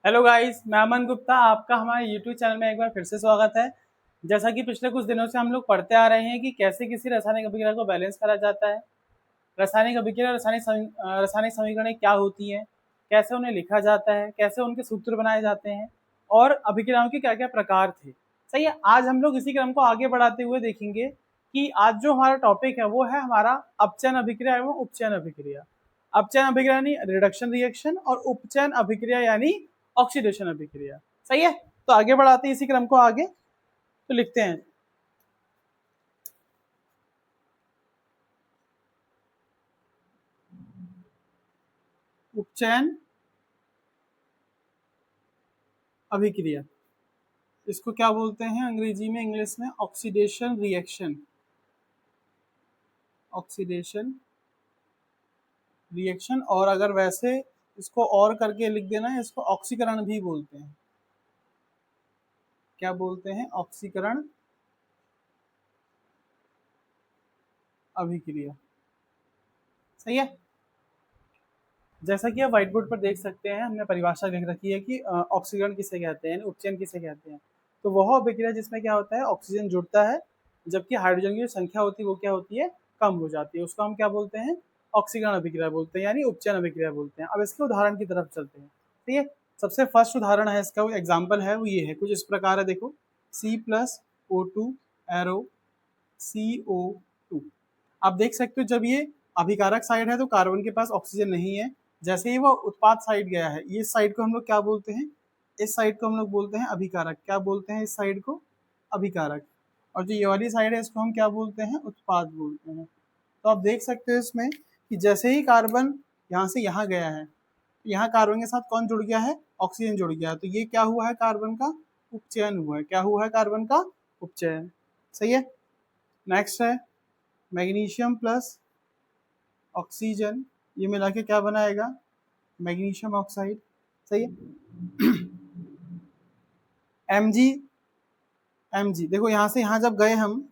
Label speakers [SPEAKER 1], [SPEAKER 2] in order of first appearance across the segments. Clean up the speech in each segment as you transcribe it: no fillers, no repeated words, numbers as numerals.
[SPEAKER 1] Hello guys, मैं अमन गुप्ता। आपका हमारे यूट्यूब चैनल में एक बार फिर से स्वागत है। जैसा कि पिछले कुछ दिनों से हम लोग पढ़ते आ रहे हैं कि कैसे किसी रासायनिक अभिक्रिया को बैलेंस करा जाता है। रासायनिक अभिक्रिया, रासायनिक समीकरणें क्या होती हैं, कैसे उन्हें लिखा जाता है, कैसे उनके सूत्र बनाए जाते हैं और अभिक्रियाओं के क्या क्या प्रकार थे। सही है, आज हम लोग इसी क्रम को आगे बढ़ाते हुए देखेंगे कि आज जो हमारा टॉपिक है वो है हमारा अपचयन अभिक्रिया एवं उपचयन अभिक्रिया। अपचयन अभिक्रिया यानी रिडक्शन रिएक्शन और उपचयन अभिक्रिया यानी ऑक्सीडेशन अभिक्रिया। सही है, तो आगे बढ़ाते हैं इसी क्रम को आगे। तो लिखते हैं उपचयन अभिक्रिया, इसको क्या बोलते हैं अंग्रेजी में, इंग्लिश में ऑक्सीडेशन रिएक्शन। ऑक्सीडेशन रिएक्शन, और अगर वैसे इसको और करके लिख देना है, इसको ऑक्सीकरण भी बोलते हैं। क्या बोलते हैं? ऑक्सीकरण अभिक्रिया। सही है, जैसा कि आप व्हाइट बोर्ड पर देख सकते हैं, हमने परिभाषा लिख रखी है कि ऑक्सीकरण किसे कहते हैं, उपचयन किसे कहते हैं। तो वह अभिक्रिया जिसमें क्या होता है, ऑक्सीजन जुड़ता है जबकि हाइड्रोजन की जो संख्या होती है वो क्या होती है, कम हो जाती है। उसको हम क्या बोलते हैं? ऑक्सीकरण अभिक्रिया बोलते हैं, यानी उपचयन अभिक्रिया बोलते हैं। अब इसके उदाहरण की तरफ चलते हैं। ठीक है, सबसे फर्स्ट उदाहरण है इसका, एग्जाम्पल है वो ये है, कुछ इस प्रकार है, देखो C+O2 एरो CO2। आप देख सकते हो जब ये अभिकारक साइड है तो कार्बन के पास ऑक्सीजन नहीं है। जैसे ही वो उत्पाद साइड गया है, इस साइड को हम लोग क्या बोलते हैं? इस साइड को हम लोग बोलते हैं अभिकारक। क्या बोलते हैं इस साइड को? अभिकारक। और जो ये वाली साइड है इसको हम क्या बोलते हैं? उत्पाद बोलते हैं। तो आप देख सकते हो इसमें कि जैसे ही कार्बन यहाँ से यहाँ गया है, यहाँ कार्बन के साथ कौन जुड़ गया है? ऑक्सीजन जुड़ गया है। तो ये क्या हुआ है? कार्बन का उपचयन हुआ है। क्या हुआ है? कार्बन का उपचयन। सही है। नेक्स्ट है मैग्नीशियम प्लस ऑक्सीजन, ये मिला के क्या बनाएगा? Magnesium oxide. सही है। Mg देखो यहाँ से यहाँ जब गए हम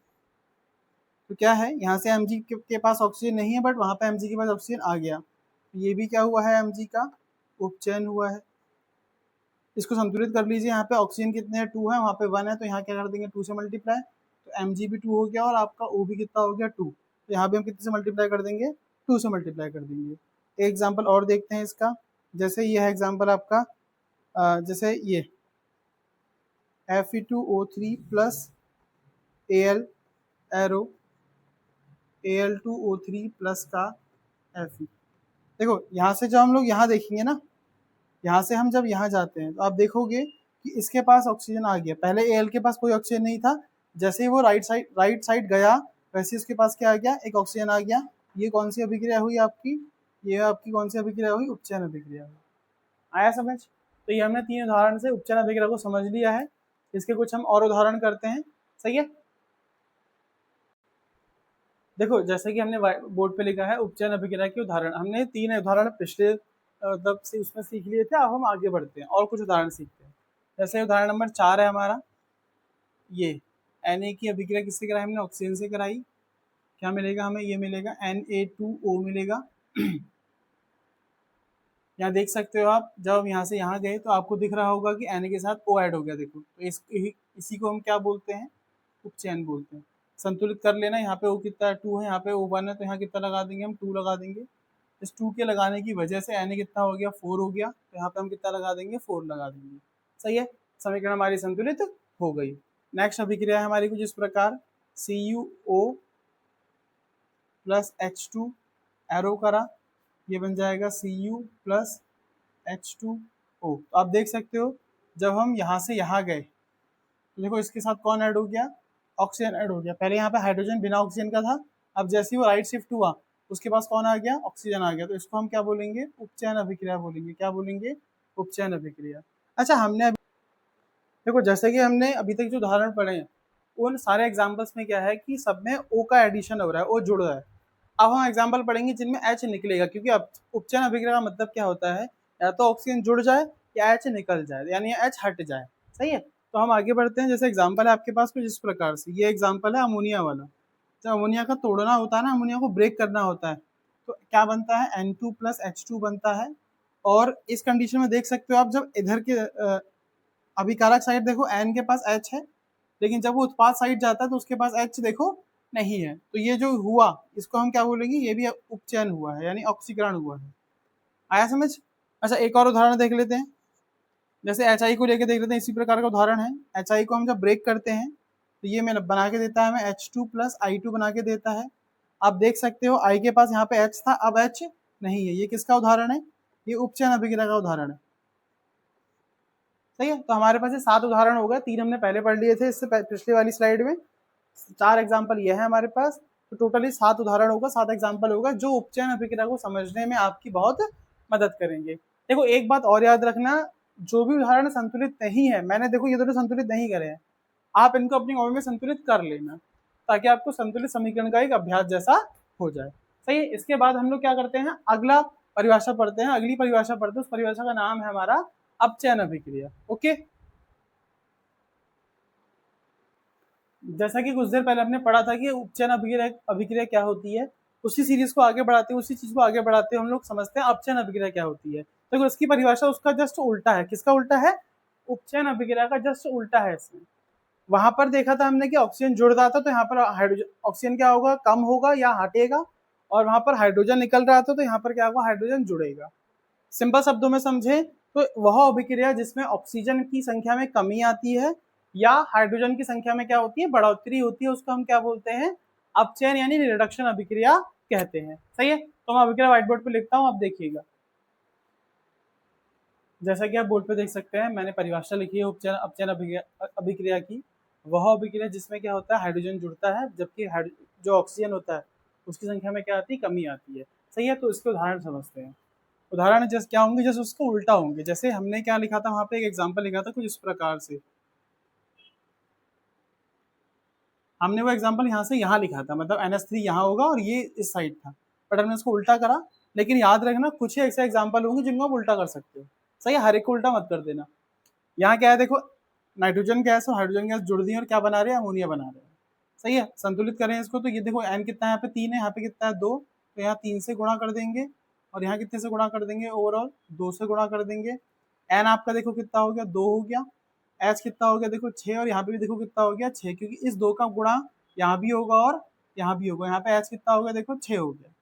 [SPEAKER 1] तो क्या है, यहाँ से Mg के पास ऑक्सीजन नहीं है, बट वहाँ पे Mg के पास ऑक्सीजन आ गया। ये भी क्या हुआ है? Mg का उपचयन हुआ है। इसको संतुलित कर लीजिए। यहाँ पे ऑक्सीजन कितने हैं? 2 है, वहाँ पे 1 है, तो यहाँ क्या कर देंगे? 2 से मल्टीप्लाई। तो Mg भी 2 हो गया और आपका O भी कितना हो गया? 2। तो यहाँ भी हम कितने से मल्टीप्लाई कर देंगे? 2 से मल्टीप्लाई कर देंगे। एक एग्जाम्पल और देखते हैं इसका। जैसे ये है एग्जाम्पल आपका, जैसे ये Fe2O3 plus Al arrow Al2O3 plus का Fe। देखो यहाँ से जब हम लोग यहाँ देखेंगे ना, यहाँ से हम जब यहाँ जाते हैं तो आप देखोगे कि इसके पास ऑक्सीजन आ गया। पहले Al के पास कोई ऑक्सीजन नहीं था, जैसे ही वो राइट साइड गया वैसे इसके पास क्या आ गया? एक ऑक्सीजन आ गया। ये कौन सी अभिक्रिया हुई आपकी? ये आपकी कौन सी अभिक्रिया हुई? उपचयन अभिक्रिया हुई। आया समझ? तो ये हमने 3 उदाहरण से उपचयन अभिक्रिया को समझ लिया है। इसके कुछ हम और उदाहरण करते हैं। सही है, देखो जैसे कि हमने बोर्ड पे लिखा है उपचयन अभिक्रिया के उदाहरण। हमने 3 उदाहरण पिछले मतलब से उसमें सीख लिए थे। अब हम आगे बढ़ते हैं और कुछ उदाहरण सीखते हैं। जैसे उदाहरण नंबर 4 है हमारा, ये Na की अभिक्रिया किससे कराई हमने? ऑक्सीजन से कराई। क्या मिलेगा हमें? ये मिलेगा Na2O मिलेगा। यहाँ देख सकते हो आप, जब हम यहाँ से यहाँ गए तो आपको दिख रहा होगा कि Na के साथ O ऐड हो गया। देखो तो इसी को हम क्या बोलते हैं? उपचयन बोलते हैं। संतुलित कर लेना। यहाँ पे O कितना है? 2 है, यहाँ पे O 1 है, तो यहाँ कितना लगा देंगे हम? 2 लगा देंगे। इस 2 के लगाने की वजह से Na कितना हो गया? 4 हो गया, तो यहाँ पे हम कितना लगा देंगे? 4 लगा देंगे। सही है, समीकरण हमारी संतुलित हो गई। नेक्स्ट अभिक्रिया है हमारी कुछ इस प्रकार, CuO प्लस H2 एरो करा, ये बन जाएगा Cu प्लस H2O। तो आप देख सकते हो जब हम यहाँ से यहाँ गए तो देखो इसके साथ कौन ऐड हो गया? ऑक्सीजन ऐड हो गया। पहले यहाँ पे हाइड्रोजन बिना ऑक्सीजन का था, अब जैसे ही वो राइट शिफ्ट हुआ उसके पास कौन आ गया? ऑक्सीजन आ गया। तो इसको हम क्या बोलेंगे? उपचयन अभिक्रिया बोलेंगे। क्या बोलेंगे? उपचयन अभिक्रिया। अच्छा, हमने देखो जैसे कि हमने अभी तक जो उदाहरण पढ़े हैं उन सारे एग्जाम्पल्स में क्या है कि सब में O का एडिशन हो रहा है, O जुड़ रहा है। अब हम एग्जाम्पल पढ़ेंगे जिनमें H निकलेगा, क्योंकि अब उपचयन अभिक्रिया का मतलब क्या होता है? या तो ऑक्सीजन जुड़ जाए या H निकल जाए, यानी H हट जाए। सही है, तो हम आगे बढ़ते हैं। जैसे एग्जाम्पल है आपके पास कुछ इस प्रकार से, ये एग्जाम्पल है अमोनिया वाला। जब अमोनिया का तोड़ना होता है ना, अमोनिया को ब्रेक करना होता है, तो क्या बनता है? N2 प्लस H2 बनता है। और इस कंडीशन में देख सकते हो आप, जब इधर के अभिकारक साइड देखो एन के पास एच है, लेकिन जब वो उत्पाद साइड जाता है तो उसके पास एच देखो नहीं है, तो ये जो हुआ इसको हम क्या बोलेंगे, ये भी उपचयन हुआ है, यानी ऑक्सीकरण हुआ है। आया समझ? अच्छा, एक और उदाहरण देख लेते हैं, जैसे एच आई को लेके देख लेते हैं, इसी प्रकार का उदाहरण है। एच आई को हम जब ब्रेक करते हैं तो ये मैं बना के देता है हमें H2 प्लस I2 बना के देता है। आप देख सकते हो आई के पास यहाँ पे H था, अब H नहीं है। ये किसका उदाहरण है? ये उपचयन अभिक्रिया का उदाहरण है। सही है, तो हमारे पास ये 7 उदाहरण हो गए, 3 हमने पहले पढ़ लिए थे इससे पिछले वाली स्लाइड में, 4 एग्जाम्पल ये है हमारे पास, तो टोटली 7 उदाहरण होगा, 7 एग्जाम्पल होगा जो उपचयन अभिक्रिया को समझने में आपकी बहुत मदद करेंगे। देखो एक बात और याद रखना, जो भी उदाहरण संतुलित नहीं है, मैंने देखो ये दोनों संतुलित नहीं करे हैं, आप इनको अपनी कॉपी में संतुलित कर लेना, ताकि आपको संतुलित समीकरण का एक अभ्यास जैसा हो जाए। सही है, इसके बाद हम लोग क्या करते हैं, अगला परिभाषा पढ़ते हैं, अगली परिभाषा पढ़ते हैं, उस परिभाषा का नाम है हमारा अपचयन अभिक्रिया। ओके, जैसा कि कुछ देर पहले हमने पढ़ा था कि उपचयन अभिक्रिया क्या होती है, उसी सीरीज को आगे बढ़ाते हैं, उसी चीज को आगे बढ़ाते हैं, हम लोग समझते हैं अपचयन अभिक्रिया क्या होती है। तो उसकी परिभाषा उसका जस्ट उल्टा है। किसका उल्टा है? उपचयन अभिक्रिया का जस्ट उल्टा है इसमें। वहां पर देखा था हमने कि ऑक्सीजन जुड़ रहा था, तो यहाँ पर हाइड्रोजन ऑक्सीजन क्या होगा, कम होगा या हटेगा, और वहां पर हाइड्रोजन निकल रहा था तो यहाँ पर क्या होगा, हाइड्रोजन जुड़ेगा। सिंपल शब्दों में समझे तो वह अभिक्रिया जिसमें ऑक्सीजन की संख्या में कमी आती है या हाइड्रोजन की संख्या में क्या होती है, बढ़ोतरी होती है, उसको हम क्या बोलते हैं, अपचयन यानी रिडक्शन अभिक्रिया कहते हैं। सही है, तो मैं अभिक्रिया व्हाइट बोर्ड पे लिखता हूँ, आप देखिएगा। जैसा कि आप बोर्ड पे देख सकते हैं, मैंने परिभाषा लिखी है उपचयन अपचयन अभिक्रिया की। वह अभिक्रिया जिसमें क्या होता है, हाइड्रोजन जुड़ता है, जबकि जो ऑक्सीजन होता है उसकी संख्या में क्या आती है, कमी आती है। सही है, तो इसके उदाहरण समझते हैं। उदाहरण जैसे क्या होंगे, जैसे उसको उल्टा होंगे। जैसे हमने क्या लिखा था वहां पे, एक एग्जांपल लिखा था कुछ इस प्रकार से, हमने वो एग्जांपल यहाँ से यहाँ लिखा था, मतलब NH3 यहाँ होगा और ये इस साइड था, बट हमने उसको उल्टा करा। लेकिन याद रखना कुछ ही ऐसे एग्जांपल होंगे जिनको आप उल्टा कर सकते हो। सही है, हर एक को उल्टा मत कर देना। यहाँ क्या है देखो, नाइट्रोजन गैस और हाइड्रोजन गैस जुड़ दी है और क्या बना रहे हैं, अमोनिया बना रहे हैं। सही है, संतुलित करें इसको, तो ये देखो n कितना है, यहाँ पे 3 है, यहाँ पे कितना है 2, तो यहाँ 3 से गुणा कर देंगे और यहाँ कितने से गुणा कर देंगे, ओवरऑल 2 से गुणा कर देंगे। n आपका देखो कितना हो गया, 2 हो गया। h कितना हो गया देखो 6, और यहाँ पे भी देखो कितना हो गया 6, क्योंकि इस 2 का गुणा यहाँ भी होगा और यहाँ भी होगा। यहाँ पे h कितना हो गया देखो 6 हो गया।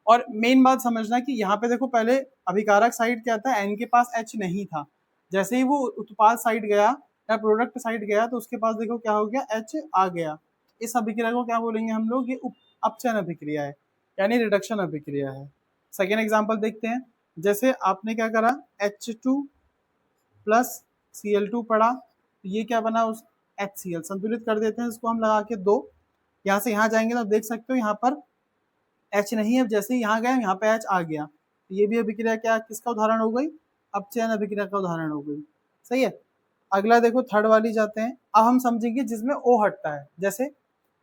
[SPEAKER 1] और मेन बात समझना कि यहाँ पे देखो पहले अभिकारक साइड क्या था, n के पास h नहीं था, जैसे ही वो उत्पाद साइड गया या प्रोडक्ट साइड गया तो उसके पास देखो क्या हो गया, h आ गया। इस अभिक्रिया को क्या बोलेंगे हम लोग, ये अपचयन अभिक्रिया है, यानी रिडक्शन अभिक्रिया है। सेकेंड एग्जाम्पल देखते हैं। जैसे आपने क्या करा, H2 प्लस Cl2 पढ़ा, तो ये क्या बना, उस HCl संतुलित कर देते हैं इसको हम लगा के 2। यहाँ से यहाँ जाएंगे तो आप देख सकते हो यहाँ पर H नहीं है, जैसे ही यहाँ गए यहाँ पे H आ गया, तो ये भी अभिक्रिया क्या, किसका उदाहरण हो गई, अपचयन अभिक्रिया का उदाहरण हो गई। सही है, अगला देखो थर्ड वाली जाते हैं। अब हम समझेंगे जिसमें O हटता है। जैसे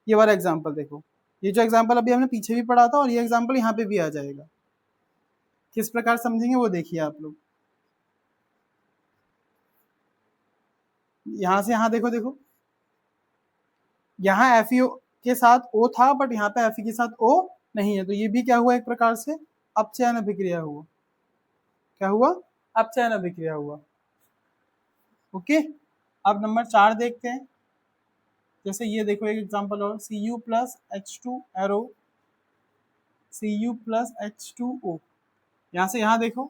[SPEAKER 1] ये वाला एग्जाम्पल देखो, ये जो एग्जाम्पल अभी हमने पीछे भी पढ़ा था और ये एग्जाम्पल यहाँ पे भी आ जाएगा। किस प्रकार समझेंगे वो देखिए आप लोग। यहाँ से यहाँ देखो, देखो यहाँ FeO के साथ O था, बट यहाँ पे Fe के साथ O नहीं है, तो ये भी क्या हुआ, एक प्रकार से अपचयन अभिक्रिया हुआ। क्या हुआ, अपचयन अभिक्रिया हुआ। ओके, अब नंबर 4 देखते हैं। जैसे ये देखो एक एग्जांपल और, Cu plus H2 arrow, Cu plus H2O। यहाँ से यहाँ देखो,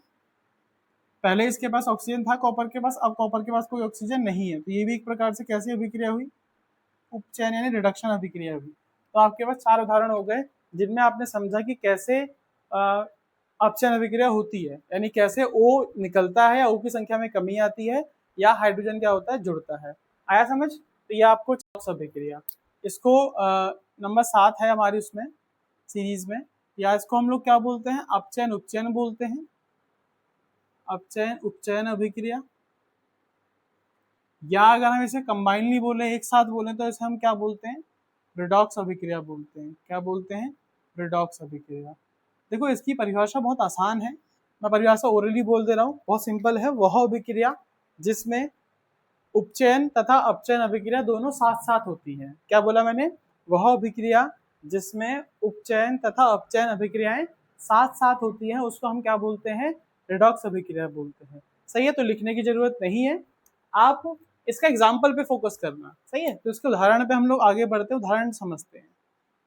[SPEAKER 1] पहले इसके पास ऑक्सीजन था कॉपर के पास, अब कॉपर के पास कोई ऑक्सीजन नहीं है, तो ये भी एक प्रकार से कैसी अभिक्रिया हुई, उपचयन यानी रिडक्शन अभिक्रिया हुई। तो आपके पास 4 उदाहरण हो गए जिनमें आपने समझा कि कैसे अपचयन अभिक्रिया होती है, यानी कैसे O निकलता है या O की संख्या में कमी आती है या हाइड्रोजन क्या होता है, जुड़ता है। आया समझ? तो ये आपको अभिक्रिया, इसको नंबर 7 है हमारी उसमें सीरीज में, या इसको हम लोग क्या बोलते हैं, अपचयन उपचयन बोलते हैं। अपचयन उपचयन अभिक्रिया, या अगर हम इसे कंबाइनली बोले, एक साथ बोले, तो इसे हम क्या बोलते हैं, रिडॉक्स अभिक्रिया बोलते हैं। क्या बोलते हैं, रिडॉक्स अभिक्रिया। देखो इसकी परिभाषा बहुत आसान है, मैं परिभाषा ओरली बोल दे रहा हूँ, बहुत सिंपल है। वह अभिक्रिया जिसमें उपचयन तथा अपचयन अभिक्रिया दोनों साथ साथ होती हैं। क्या बोला मैंने, वह अभिक्रिया जिसमें उपचयन तथा अपचयन अभिक्रियाएं साथ साथ होती हैं, उसको हम क्या बोलते हैं, रिडॉक्स अभिक्रिया बोलते हैं। सही है, तो लिखने की जरूरत नहीं है, आप इसका एग्जाम्पल पे फोकस करना। सही है, तो इसके उदाहरण पे हम लोग आगे बढ़ते हैं, उदाहरण समझते हैं।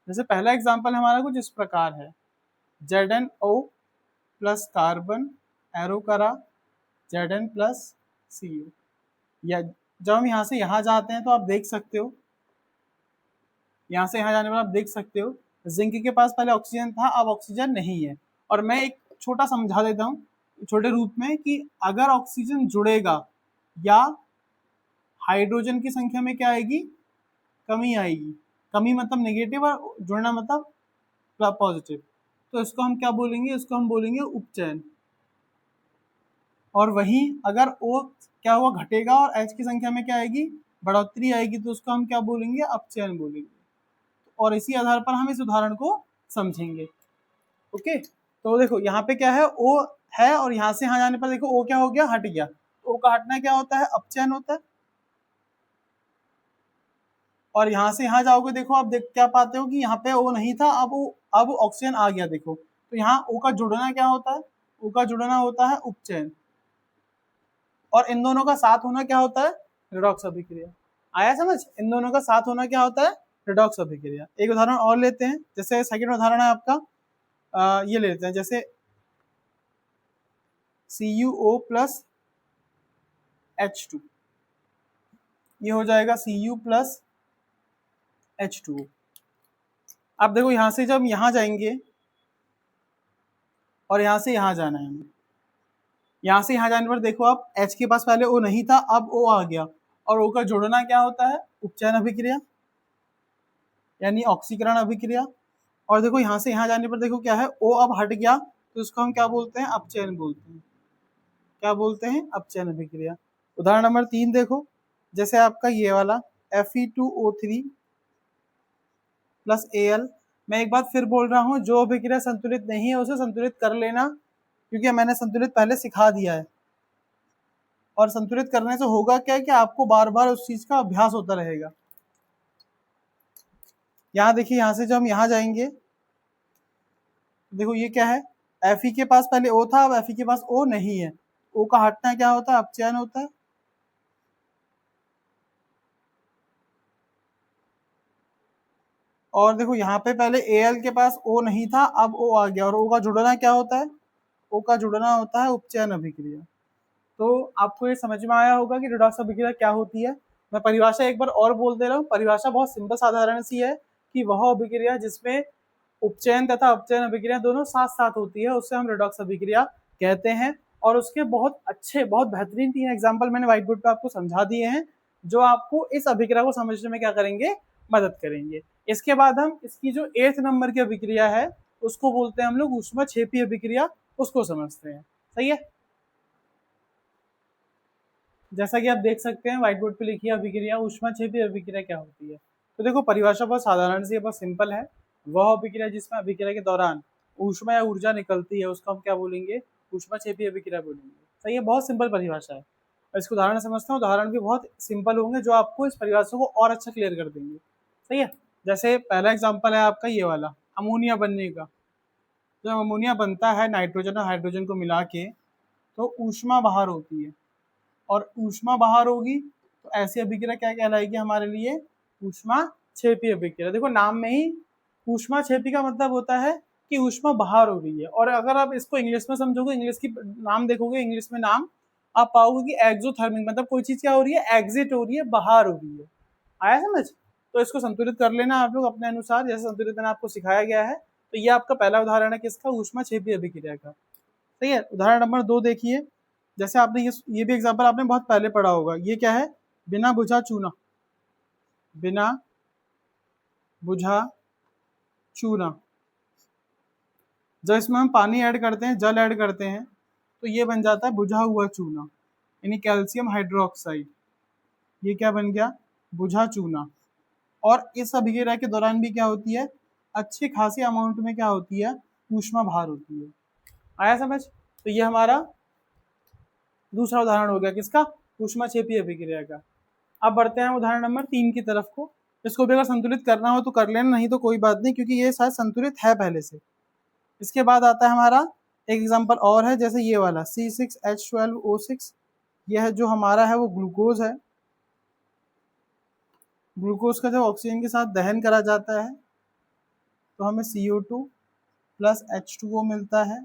[SPEAKER 1] जैसे पहला एग्जाम्पल हमारा कुछ इस प्रकार है, ZnO प्लस कार्बन एरो करा Zn प्लस Cu। या जब हम यहाँ से यहाँ जाते हैं तो आप देख सकते हो, यहाँ से यहाँ जाने पर आप देख सकते हो जिंक के पास पहले ऑक्सीजन था, अब ऑक्सीजन नहीं है। और मैं एक छोटा समझा देता हूँ छोटे रूप में कि अगर ऑक्सीजन जुड़ेगा या हाइड्रोजन की संख्या में क्या आएगी, कमी आएगी। कमी मतलब नेगेटिव और जुड़ना मतलब पॉजिटिव, तो इसको हम क्या बोलेंगे, इसको हम बोलेंगे उपचयन। और वहीं अगर O क्या हुआ, घटेगा और H की संख्या में क्या आएगी, बढ़ोतरी आएगी, तो उसको हम क्या बोलेंगे, अपचयन बोलेंगे। और इसी आधार पर हम इस उदाहरण को समझेंगे। ओके, तो देखो यहाँ पे क्या है, O है और यहाँ से यहाँ जाने पर देखो O क्या हो गया, हट गया। O का हटना क्या होता है, अपचयन होता है। और यहाँ से यहाँ जाओगे, देखो आप देख क्या पाते हो कि यहाँ पे O नहीं था, अब ऑक्सीजन आ गया। देखो तो यहाँ O का जुड़ना क्या होता है, O का जुड़ना होता है उपचयन। और इन दोनों का साथ होना क्या होता है, रिडॉक्स अभिक्रिया। आया समझ, इन दोनों का साथ होना क्या होता है, रिडॉक्स अभिक्रिया। एक उदाहरण और लेते हैं, जैसे सेकंड उदाहरण है आपका ये लेते हैं, जैसे CuO प्लस H2, ये हो जाएगा Cu प्लस H2O। अब देखो यहाँ से जब यहाँ जाएंगे और यहाँ से यहाँ जाना है, यहाँ से यहाँ जाने पर देखो आप H के पास पहले O नहीं था, अब O आ गया। और O का जुड़ना क्या होता है, उपचयन अभिक्रिया यानी ऑक्सीकरण अभिक्रिया। और देखो यहाँ से यहाँ जाने पर देखो क्या है, O अब हट गया, तो इसको हम क्या बोलते हैं, अपचयन बोलते हैं। क्या बोलते हैं, अपचयन अभिक्रिया। उदाहरण नंबर 3 देखो, जैसे आपका ये वाला Fe2O3 प्लस Al। मैं एक बात फिर बोल रहा हूँ, जो अभिक्रिया संतुलित नहीं है उसे संतुलित कर लेना, क्योंकि मैंने संतुलित पहले सिखा दिया है। और संतुलित करने से होगा क्या कि आपको बार बार उस चीज का अभ्यास होता रहेगा। यहाँ देखिए, यहाँ से जब हम यहाँ जाएंगे, देखो ये क्या है, Fe के पास पहले O था, अब Fe के पास O नहीं है। O का हटना क्या होता है, अपचयन होता है। और देखो यहाँ पे पहले Al के पास O नहीं था, अब O आ गया। और O का जुड़ना क्या होता है, O का जुड़ना होता है उपचयन अभिक्रिया। तो आपको ये समझ में आया होगा कि रिडॉक्स अभिक्रिया क्या होती है। मैं परिभाषा एक बार और बोल दे रहा हूँ। परिभाषा बहुत सिंपल साधारण सी है कि वह अभिक्रिया जिसमें उपचयन तथा अपचयन अभिक्रिया दोनों साथ साथ होती है, उससे हम रिडॉक्स अभिक्रिया कहते हैं। और उसके बहुत अच्छे, बहुत बेहतरीन 3 एग्जाम्पल मैंने व्हाइट बोर्ड पे आपको समझा दिए हैं, जो आपको इस अभिक्रिया को समझने में क्या करेंगे, मदद करेंगे। इसके बाद हम इसकी जो 8th नंबर की अभिक्रिया है उसको बोलते हैं हम लोग ऊष्माक्षेपी अभिक्रिया, उसको समझते हैं। सही है, जैसा कि आप देख सकते हैं व्हाइट बोर्ड पे लिखी है अभिक्रिया, ऊष्माक्षेपी अभिक्रिया क्या होती है। तो देखो परिभाषा बहुत साधारण सी है, बहुत सिंपल है। वह अभिक्रिया जिसमें अभिक्रिया के दौरान ऊष्मा या ऊर्जा निकलती है उसको हम क्या बोलेंगे, ऊष्माक्षेपी अभिक्रिया बोलेंगे। सही है, बहुत सिंपल परिभाषा है। और इसको उदाहरण समझते हैं, उदाहरण भी बहुत सिंपल होंगे जो आपको इस परिभाषा को और अच्छा क्लियर कर देंगे। सही है, जैसे पहला एग्जाम्पल है आपका ये वाला, अमोनिया बनने का। जब अमोनिया बनता है नाइट्रोजन और हाइड्रोजन को मिला के, तो ऊष्मा बाहर होती है। और ऊष्मा बाहर होगी तो ऐसी अभिक्रिया क्या कहलाएगी हमारे लिए, ऊष्माक्षेपी अभिक्रिया। देखो नाम में ही ऊष्माक्षेपी का मतलब होता है कि ऊष्मा बाहर हो रही है। और अगर आप इसको इंग्लिश में समझोगे, इंग्लिश की नाम देखोगे, इंग्लिश में नाम आप पाओगे कि एक्सोथर्मिक, मतलब कोई चीज क्या हो रही है, एग्जिट हो रही है, बाहर हो रही है। आया समझ। तो इसको संतुलित कर लेना आप लोग अपने अनुसार, जैसे संतुलित आपको सिखाया गया है। तो ये आपका पहला उदाहरण है किसका, ऊष्माक्षेपी अभिक्रिया का। सही है, उदाहरण नंबर 2 देखिए। जैसे आपने ये भी एग्जाम्पल आपने बहुत पहले पढ़ा होगा। ये क्या है, बिना बुझा चूना। बिना बुझा चूना, जब इसमें हम पानी ऐड करते हैं, जल ऐड करते हैं, तो ये बन जाता है बुझा हुआ चूना, यानी कैल्शियम हाइड्रोक्साइड। ये क्या बन गया, बुझा चूना। और इस अभिक्रिया के दौरान भी क्या होती है, अच्छी खासी अमाउंट में क्या होती है, ऊष्मा बाहर होती है। आया समझ। तो ये हमारा दूसरा उदाहरण हो गया किसका, ऊष्माक्षेपी अभिक्रिया का। अब बढ़ते हैं उदाहरण नंबर 3 की तरफ को। इसको भी अगर संतुलित करना हो तो कर लेना, नहीं तो कोई बात नहीं, क्योंकि ये शायद संतुलित है पहले से। इसके बाद आता है हमारा एक एग्जांपल और है, जैसे ये वाला C6H12O6, यह जो हमारा है वो ग्लूकोज है। ग्लूकोज का जब ऑक्सीजन के साथ दहन करा जाता है तो हमें CO2 प्लस H2O मिलता है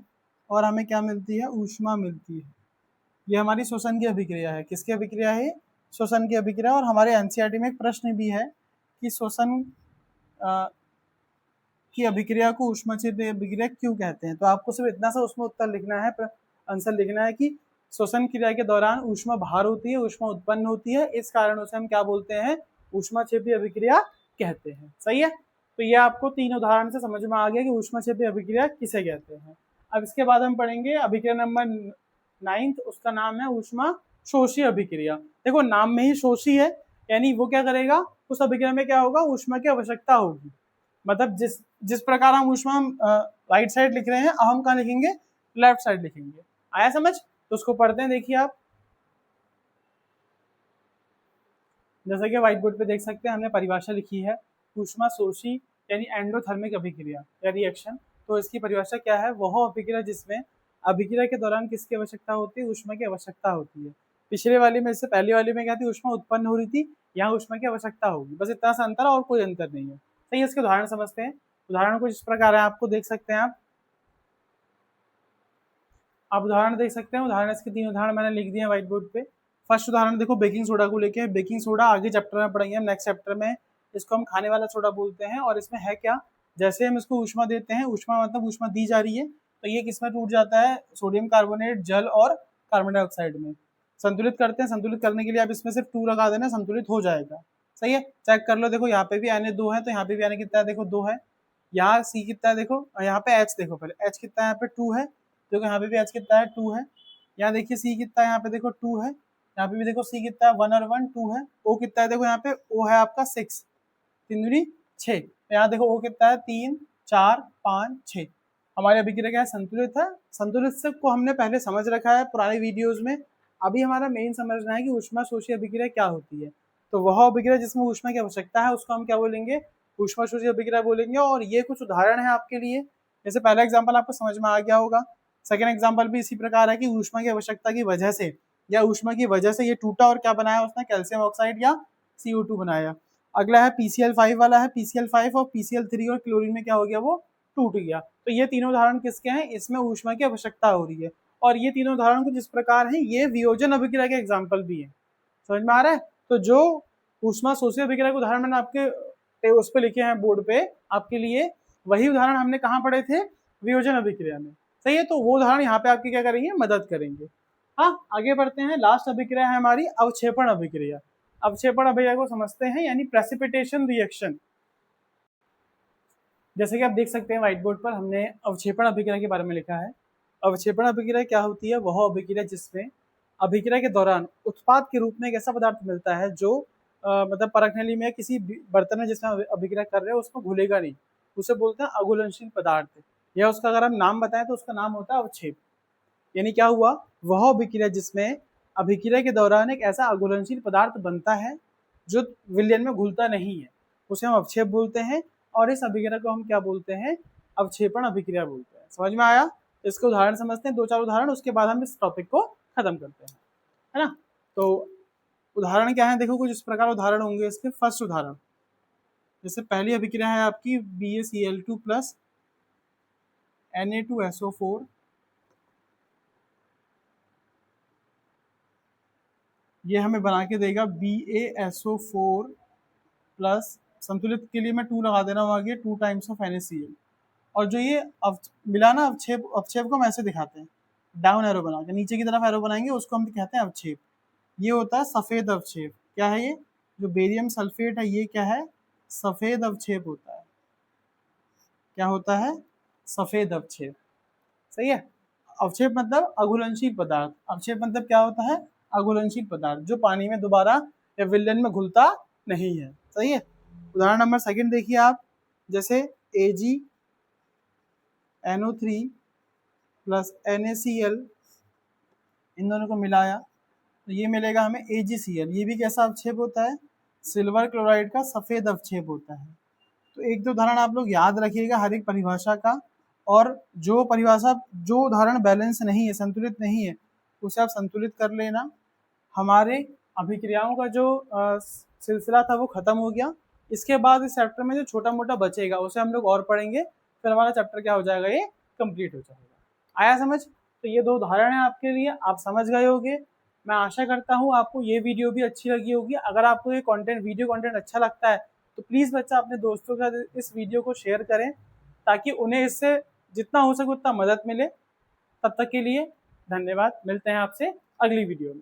[SPEAKER 1] और हमें क्या मिलती है, ऊष्मा मिलती है। ये हमारी श्वसन की अभिक्रिया है। किसकी अभिक्रिया है? श्वसन की अभिक्रिया। और हमारे एनसीईआरटी में एक प्रश्न भी है कि श्वसन की अभिक्रिया को ऊष्माक्षेपी अभिक्रिया क्यों कहते हैं। तो आपको सिर्फ इतना सा उसमें उत्तर लिखना है, आंसर लिखना है कि श्वसन क्रिया के दौरान ऊष्मा बाहर होती है, ऊष्मा उत्पन्न होती है, इस कारण उसे हम क्या बोलते हैं, ऊष्माक्षेपी अभिक्रिया कहते हैं। सही है। तो ये आपको 3 उदाहरण से समझ में आ गया कि ऊष्माक्षेपी अभिक्रिया किसे कहते हैं। अब इसके बाद हम पढ़ेंगे अभिक्रिया नंबर 9, उसका नाम है ऊष्मा शोषी अभिक्रिया। देखो नाम में ही शोषी है, यानी वो क्या करेगा, उस अभिक्रिया में क्या होगा, ऊष्मा की आवश्यकता होगी। मतलब जिस प्रकार हम ऊष्मा राइट साइड लिख रहे हैं, अब हम कहाँ लिखेंगे, लेफ्ट साइड लिखेंगे। आया समझ? तो उसको पढ़ते हैं, देखिए आप। जैसा कि व्हाइट बोर्ड पे देख सकते हैं, हमने परिभाषा लिखी है ऊष्मा शोषी यानी एंडोथर्मिक अभिक्रिया या रिएक्शन। तो इसकी परिभाषा क्या है, वह अभिक्रिया जिसमें अभिक्रिया के दौरान किसकी आवश्यकता होती है, ऊष्मा की आवश्यकता होती है। पिछले वाली में, इससे पहले वाली में क्या थी, ऊष्मा उत्पन्न हो रही थी, यहाँ ऊष्मा की आवश्यकता होगी। बस इतना सा अंतर है और कोई अंतर नहीं है। सही है। इसके उदाहरण समझते हैं। उदाहरण कुछ इस प्रकार है, आपको देख सकते हैं आप उदाहरण देख सकते हैं। उदाहरण इसके 3 उदाहरण मैंने लिख दिए हैं व्हाइट बोर्ड पे। फर्स्ट उदाहरण देखो बेकिंग सोडा को लेके। बेकिंग सोडा आगे चैप्टर में पढ़ेंगे हम, नेक्स्ट चैप्टर में। इसको हम खाने वाला सोडा बोलते हैं। और इसमें है क्या, जैसे हम इसको ऊष्मा देते हैं, ऊष्मा मतलब ऊष्मा दी जा रही है, तो ये किसमें टूट जाता है, सोडियम कार्बोनेट, जल और कार्बन डाइऑक्साइड में संतुलित करते हैं। संतुलित करने के लिए आप इसमें सिर्फ 2 लगा देना, संतुलित हो जाएगा। सही है। चेक कर लो, देखो यहाँ पे भी Na2 है, तो यहाँ पे भी Na कितना है, देखो 2 है। यहाँ C कितना है, देखो यहाँ पे H, देखो पहले H कितना है, यहाँ पे 2 है। देखो यहाँ पे भी H कितना है, 2 है। यहाँ देखिए C कितना है, यहाँ पे देखो 2 है। यहाँ पे भी देखो C कितना है, 1 और 1 2 है। O कितना है, देखो यहाँ पे O है आपका 6, 3 दूनी 6। यहाँ देखो O कितना है, 3 4 5 6। हमारी अभिक्रिया क्या है, संतुलित है। संतुलित से को हमने पहले समझ रखा है पुराने वीडियोज में। अभी हमारा मेन समझना है कि ऊष्मा शोषी अभिक्रिया क्या होती है। तो वह अभिक्रिया जिसमें ऊष्मा की आवश्यकता है उसको हम क्या बोलेंगे, ऊष्मा शोषी अभिक्रिया बोलेंगे। और ये कुछ उदाहरण है आपके लिए। जैसे पहला एग्जाम्पल आपको समझ में आ गया होगा। सेकेंड एग्जाम्पल भी इसी प्रकार है कि ऊष्मा की आवश्यकता की वजह से या ऊष्मा की वजह से ये टूटा और क्या बनाया उसने, कैल्शियम ऑक्साइड या CO2 बनाया। अगला है PCl5 वाला है। PCl5 और PCl3 और क्लोरीन में क्या हो गया, वो टूट गया। तो ये तीनों उदाहरण किसके हैं, इसमें ऊष्मा की आवश्यकता हो रही है। और ये तीनों उदाहरण कुछ इस प्रकार हैं, ये वियोजन अभिक्रिया के एग्जाम्पल भी है। समझ में आ रहा है? तो जो ऊष्मा शोषी अभिक्रिया के उदाहरण मैंने आपके उस पर लिखे हैं बोर्ड पे आपके लिए, वही उदाहरण हमने कहाँ पढ़े थे, वियोजन अभिक्रिया में। सही है। तो वो उदाहरण यहाँ पे आपकी क्या करेंगे, मदद करेंगे। हाँ, आगे बढ़ते हैं। लास्ट अभिक्रिया है हमारी अवक्षेपण अभिक्रिया। अवक्षेपण अभिक्रिया को समझते हैं, यानी प्रेसिपिटेशन रिएक्शन। जैसे कि आप देख सकते हैं व्हाइट बोर्ड पर हमने अवक्षेपण अभिक्रिया के बारे में लिखा है। अवक्षेपण अभिक्रिया क्या होती है, वह अभिक्रिया जिसमें अभिक्रिया के दौरान उत्पाद के रूप में एक ऐसा पदार्थ मिलता है जो मतलब परखनली में किसी बर्तन में जिसमें अभिक्रिया कर रहे हैं उसको घुलेगा नहीं, उसे बोलते हैं अघुलनशील पदार्थ। या उसका अगर हम नाम बताएं तो उसका नाम होता है अवक्षेप। यानी क्या हुआ, वह अभिक्रिया जिसमें अभिक्रिया के दौरान एक ऐसा अघुलनशील पदार्थ बनता है जो विलयन में घुलता नहीं है, उसे हम अवक्षेप बोलते हैं। और इस अभिक्रिया को हम क्या बोलते हैं, अवक्षेपण अभिक्रिया बोलते हैं। समझ में आया? इसके उदाहरण समझते हैं, 2-4 उदाहरण, उसके बाद हम इस टॉपिक को खत्म करते हैं, है ना। तो उदाहरण क्या है, देखो कुछ इस प्रकार उदाहरण होंगे इसके। फर्स्ट उदाहरण, जैसे पहली अभिक्रिया है आपकी BaCl2 प्लस Na2SO4, ये हमें बना के देगा BaSO4 प्लस, संतुलित के लिए मैं 2 लगा दे रहा हूँ आगे, 2 टाइम्स ऑफ NaCl। और जो ये मिलाना अवक्षेप, अवक्षेप को हम ऐसे दिखाते हैं, डाउन एरो बना के, नीचे की तरफ एरो बनाएंगे, उसको हम कहते हैं अवक्षेप। ये होता है सफेद अवक्षेप। क्या है ये, जो बेरियम सल्फेट है, ये क्या है, सफेद अवक्षेप होता है। क्या होता है, सफेद अवक्षेप। सही है। अवक्षेप मतलब अघुलनशील पदार्थ। अवक्षेप मतलब क्या होता है, अघुलनशील पदार्थ जो पानी में दोबारा या विलयन में घुलता नहीं है। सही है। उदाहरण नंबर सेकंड देखिए आप, जैसे AgNO3 प्लस NaCl, इन दोनों को मिलाया तो ये मिलेगा हमें AgCl। ये भी कैसा अवक्षेप होता है, सिल्वर क्लोराइड का सफेद अवक्षेप होता है। तो एक दो उदाहरण आप लोग याद रखिएगा हर एक परिभाषा का, और जो परिभाषा, जो उदाहरण बैलेंस नहीं है, संतुलित नहीं है, उसे आप संतुलित कर लेना। हमारे अभिक्रियाओं का जो सिलसिला था वो खत्म हो गया। इसके बाद इस चैप्टर में जो छोटा मोटा बचेगा उसे हम लोग और पढ़ेंगे, फिर हमारा चैप्टर क्या हो जाएगा, ये कंप्लीट हो जाएगा। आया समझ? तो ये 2 उदाहरण है आपके लिए, आप समझ गए होंगे। मैं आशा करता हूँ आपको ये वीडियो भी अच्छी लगी होगी। अगर आपको ये कंटेंट, वीडियो कंटेंट अच्छा लगता है तो प्लीज़ बच्चा अपने दोस्तों के साथ इस वीडियो को शेयर करें, ताकि उन्हें इससे जितना हो सके उतना मदद मिले। तब तक के लिए धन्यवाद, मिलते हैं आपसे अगली वीडियो में।